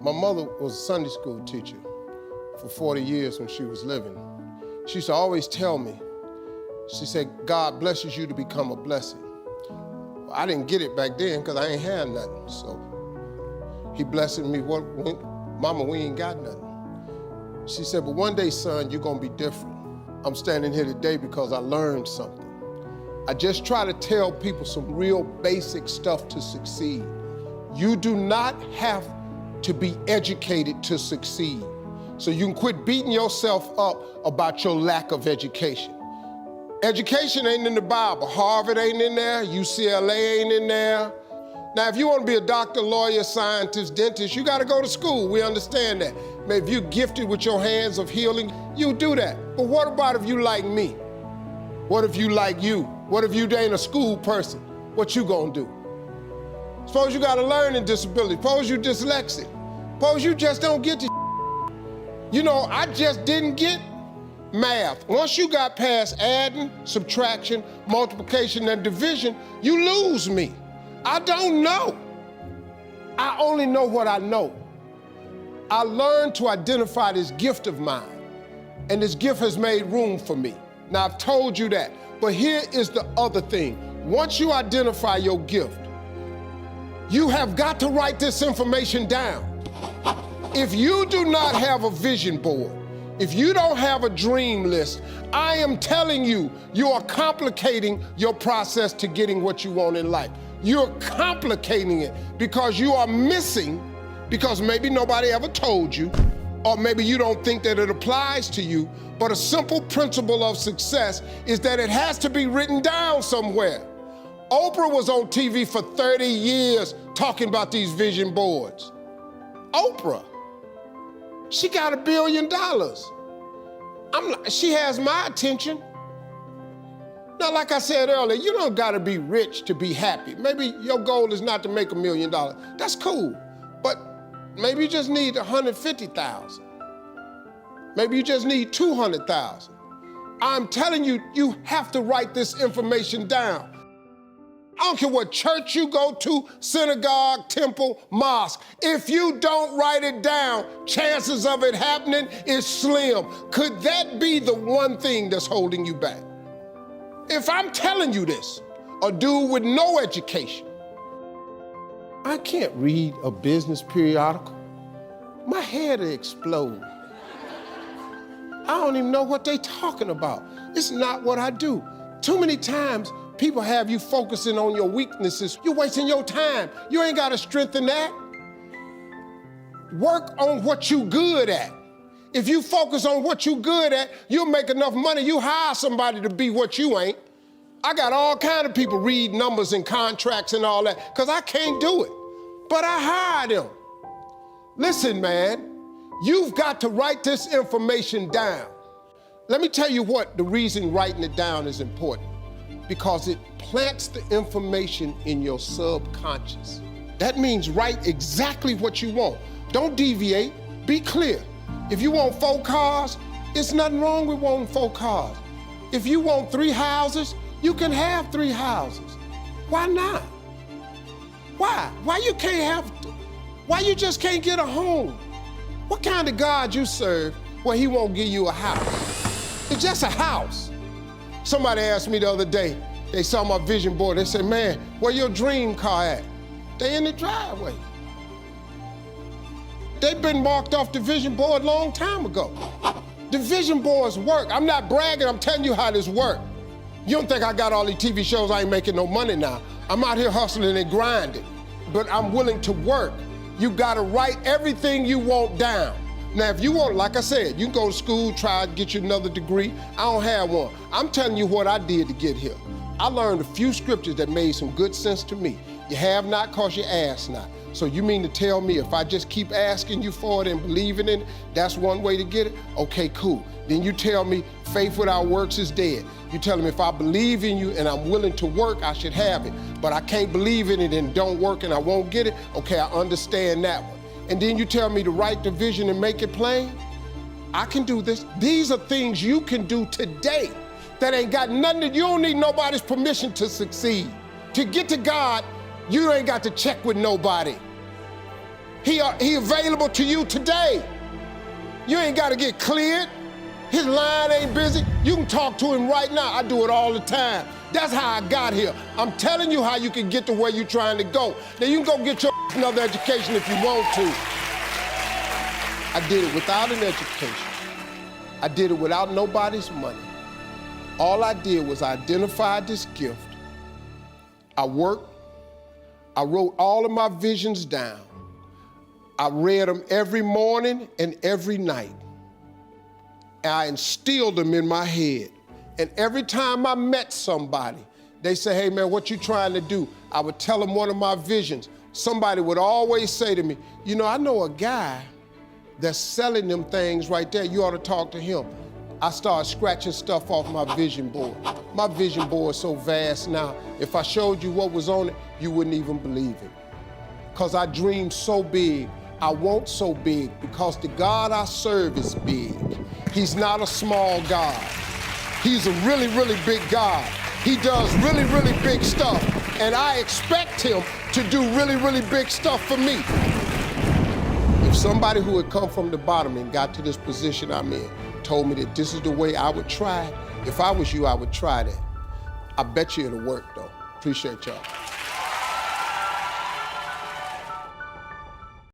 My mother was a Sunday school teacher for 40 years when she was living. She used to always tell me, she said, God blesses you to become a blessing. Well, I didn't get it back then because I ain't had nothing. So he blessed me, Mama, we ain't got nothing. She said, but one day, son, you're gonna be different. I'm standing here today because I learned something. I just try to tell people some real basic stuff to succeed. You do not have to be educated to succeed. So you can quit beating yourself up about your lack of education. Education ain't in the Bible. Harvard ain't in there, UCLA ain't in there. Now, if you want to be a doctor, lawyer, scientist, dentist, you got to go to school. We understand that. Maybe if you're gifted with your hands of healing, you do that. But what about if you like me? What if you like you? What if you ain't a school person? What you gonna do? Suppose you got a learning disability. Suppose you dyslexic. Suppose you just don't get the You know, I just didn't get math. Once you got past adding, subtraction, multiplication, and division, you lose me. I don't know. I only know what I know. I learned to identify this gift of mine, and this gift has made room for me. Now, I've told you that, but here is the other thing. Once you identify your gift, you have got to write this information down. If you do not have a vision board, if you don't have a dream list, I am telling you, you are complicating your process to getting what you want in life. You're complicating it because you are missing, because maybe nobody ever told you, or maybe you don't think that it applies to you, but a simple principle of success is that it has to be written down somewhere. Oprah was on TV for 30 years talking about these vision boards. Oprah, she got $1 billion. She has my attention. Now, like I said earlier, you don't gotta be rich to be happy. Maybe your goal is not to make $1 million. That's cool, but maybe you just need 150,000. Maybe you just need 200,000. I'm telling you, you have to write this information down. I don't care what church you go to, synagogue, temple, mosque. If you don't write it down, chances of it happening is slim. Could that be the one thing that's holding you back? If I'm telling you this, a dude with no education, I can't read a business periodical. My head will explode. I don't even know what they're talking about. It's not what I do. Too many times, people have you focusing on your weaknesses. You're wasting your time. You ain't gotta strengthen that. Work on what you good at. If you focus on what you good at, you'll make enough money, you hire somebody to be what you ain't. I got all kind of people read numbers and contracts and all that, because I can't do it. But I hire them. Listen, man, you've got to write this information down. Let me tell you what the reason writing it down is important. Because it plants the information in your subconscious. That means write exactly what you want. Don't deviate, be clear. If you want 4 cars, it's nothing wrong with wanting 4 cars. If you want 3 houses, you can have 3 houses. Why not? Why? Why you just can't get a home? What kind of God you serve where he won't give you a house? It's just a house. Somebody asked me the other day, they saw my vision board, they said, man, where your dream car at? They in the driveway. They've been marked off the vision board a long time ago. The vision boards work. I'm not bragging, I'm telling you how this works. You don't think I got all these TV shows, I ain't making no money now. I'm out here hustling and grinding, but I'm willing to work. You gotta write everything you want down. Now, if you want, like I said, you can go to school, try to get you another degree. I don't have one. I'm telling you what I did to get here. I learned a few scriptures that made some good sense to me. You have not because you ask not. So you mean to tell me if I just keep asking you for it and believing in it, that's one way to get it? Okay, cool. Then you tell me faith without works is dead. You tell me if I believe in you and I'm willing to work, I should have it. But I can't believe in it and don't work and I won't get it. Okay, I understand that one. And then you tell me to write the vision and make it plain? I can do this. These are things you can do today that ain't got nothing to, you don't need nobody's permission to succeed. To get to God, you ain't got to check with nobody. He available to you today. You ain't got to get cleared. His line ain't busy. You can talk to him right now. I do it all the time. That's how I got here. I'm telling you how you can get to where you're trying to go. Now you can go get your another education if you want to. I did it without an education. I did it without nobody's money. All I did was identify this gift. I worked. I wrote all of my visions down. I read them every morning and every night. I instilled them in my head. And every time I met somebody, they say, hey man, what you trying to do? I would tell them one of my visions. Somebody would always say to me, you know, I know a guy that's selling them things right there. You ought to talk to him. I started scratching stuff off my vision board. My vision board is so vast now, if I showed you what was on it, you wouldn't even believe it. Because I dream so big. I want so big because the God I serve is big. He's not a small God. He's a really, really big God. He does really, really big stuff. And I expect him to do really, really big stuff for me. If somebody who had come from the bottom and got to this position I'm in told me that this is the way I would try it, if I was you, I would try that. I bet you it'll work though. Appreciate y'all.